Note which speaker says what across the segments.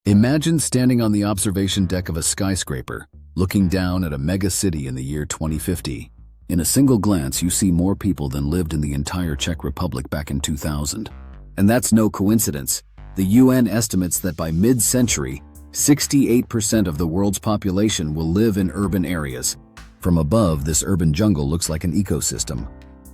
Speaker 1: Imagine standing on the observation deck of a skyscraper, looking down at a mega city in the year 2050. In a single glance, you see more people than lived in the entire Czech Republic back in 2000. And that's no coincidence. The UN estimates that by mid-century, 68% of the world's population will live in urban areas. From above, this urban jungle looks like an ecosystem.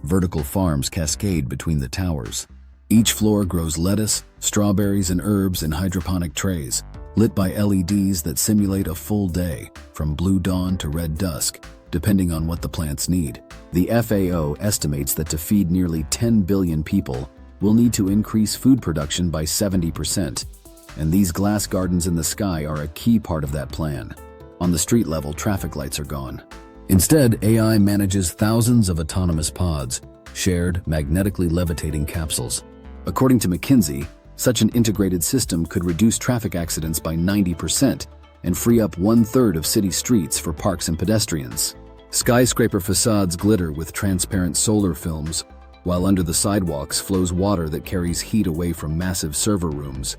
Speaker 1: Vertical farms cascade between the towers. Each floor grows lettuce, strawberries, and herbs in hydroponic trays, lit by LEDs that simulate a full day, from blue dawn to red dusk, depending on what the plants need. The FAO estimates that to feed nearly 10 billion people, we'll need to increase food production by 70%. And these glass gardens in the sky are a key part of that plan. On the street level, traffic lights are gone. Instead, AI manages thousands of autonomous pods, shared, magnetically levitating capsules. According to McKinsey, such an integrated system could reduce traffic accidents by 90% and free up 1/3 of city streets for parks and pedestrians. Skyscraper facades glitter with transparent solar films, while under the sidewalks flows water that carries heat away from massive server rooms.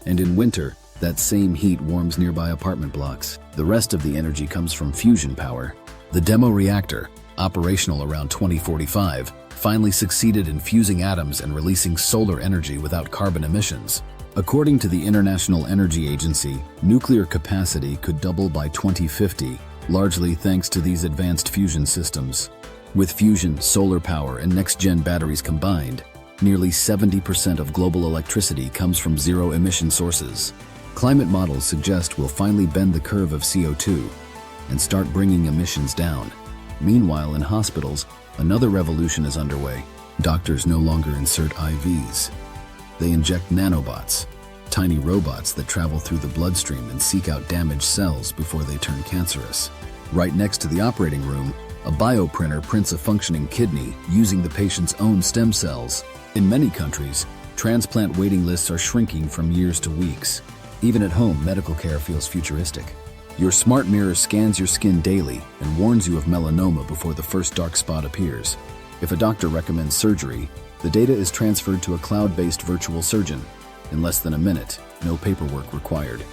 Speaker 1: And in winter, that same heat warms nearby apartment blocks. The rest of the energy comes from fusion power. The demo reactor, operational around 2045, finally succeeded in fusing atoms and releasing solar energy without carbon emissions. According to the International Energy Agency, nuclear capacity could double by 2050, largely thanks to these advanced fusion systems. With fusion, solar power, and next-gen batteries combined, nearly 70% of global electricity comes from zero-emission sources. Climate models suggest we'll finally bend the curve of CO2 and start bringing emissions down. Meanwhile, in hospitals, another revolution is underway. Doctors no longer insert IVs. They inject nanobots, tiny robots that travel through the bloodstream and seek out damaged cells before they turn cancerous. Right next to the operating room, a bioprinter prints a functioning kidney using the patient's own stem cells. In many countries, transplant waiting lists are shrinking from years to weeks. Even at home, medical care feels futuristic. Your smart mirror scans your skin daily and warns you of melanoma before the first dark spot appears. If a doctor recommends surgery, the data is transferred to a cloud-based virtual surgeon. In less than a minute, no paperwork required.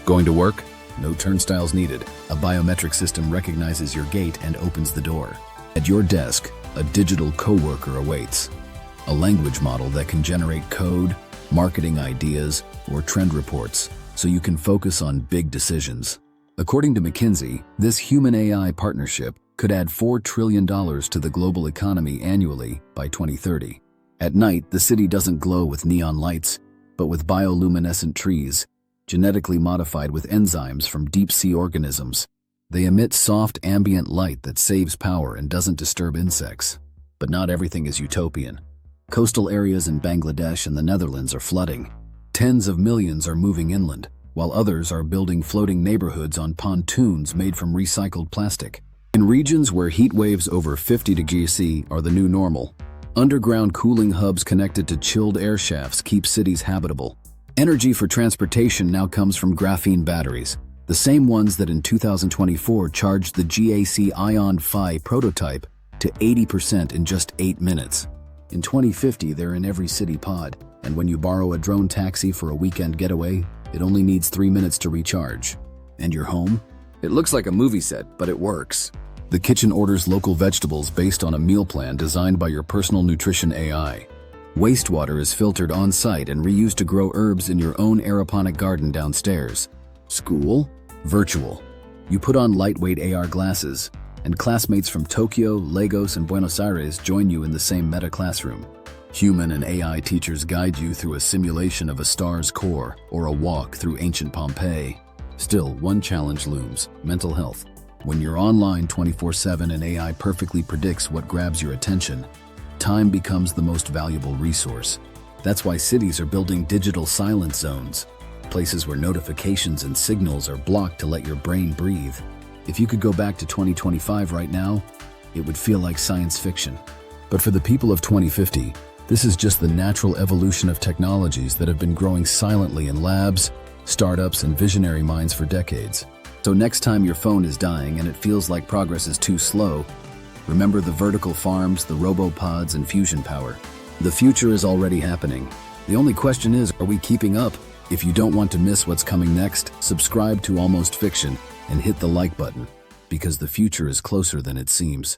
Speaker 1: Going to work? No turnstiles needed. A biometric system recognizes your gait and opens the door. At your desk, a digital coworker awaits. A language model that can generate code, marketing ideas, or trend reports, so you can focus on big decisions. According to McKinsey, this human-AI partnership could add $4 trillion to the global economy annually by 2030. At night, the city doesn't glow with neon lights, but with bioluminescent trees, genetically modified with enzymes from deep-sea organisms. They emit soft ambient light that saves power and doesn't disturb insects. But not everything is utopian. Coastal areas in Bangladesh and the Netherlands are flooding. Tens of millions are moving inland, while others are building floating neighborhoods on pontoons made from recycled plastic. In regions where heat waves over 50 degrees C are the new normal, underground cooling hubs connected to chilled air shafts keep cities habitable. Energy for transportation now comes from graphene batteries, the same ones that in 2024 charged the GAC Ion Phi prototype to 80% in just 8 minutes. In 2050, they're in every city pod, and when you borrow a drone taxi for a weekend getaway, it only needs 3 minutes to recharge. And your home? It looks like a movie set, but it works. The kitchen orders local vegetables based on a meal plan designed by your personal nutrition AI. Wastewater is filtered on-site and reused to grow herbs in your own aeroponic garden downstairs. School? Virtual. You put on lightweight AR glasses, and classmates from Tokyo, Lagos, and Buenos Aires join you in the same meta classroom. Human and AI teachers guide you through a simulation of a star's core or a walk through ancient Pompeii. Still, one challenge looms: mental health. When you're online 24/7 and AI perfectly predicts what grabs your attention, time becomes the most valuable resource. That's why cities are building digital silence zones, places where notifications and signals are blocked to let your brain breathe. If you could go back to 2025 right now, it would feel like science fiction. But for the people of 2050, this is just the natural evolution of technologies that have been growing silently in labs, startups, and visionary minds for decades. So next time your phone is dying and it feels like progress is too slow, remember the vertical farms, the robopods, and fusion power. The future is already happening. The only question is, are we keeping up? If you don't want to miss what's coming next, subscribe to Almost Fiction and hit the like button, because the future is closer than it seems.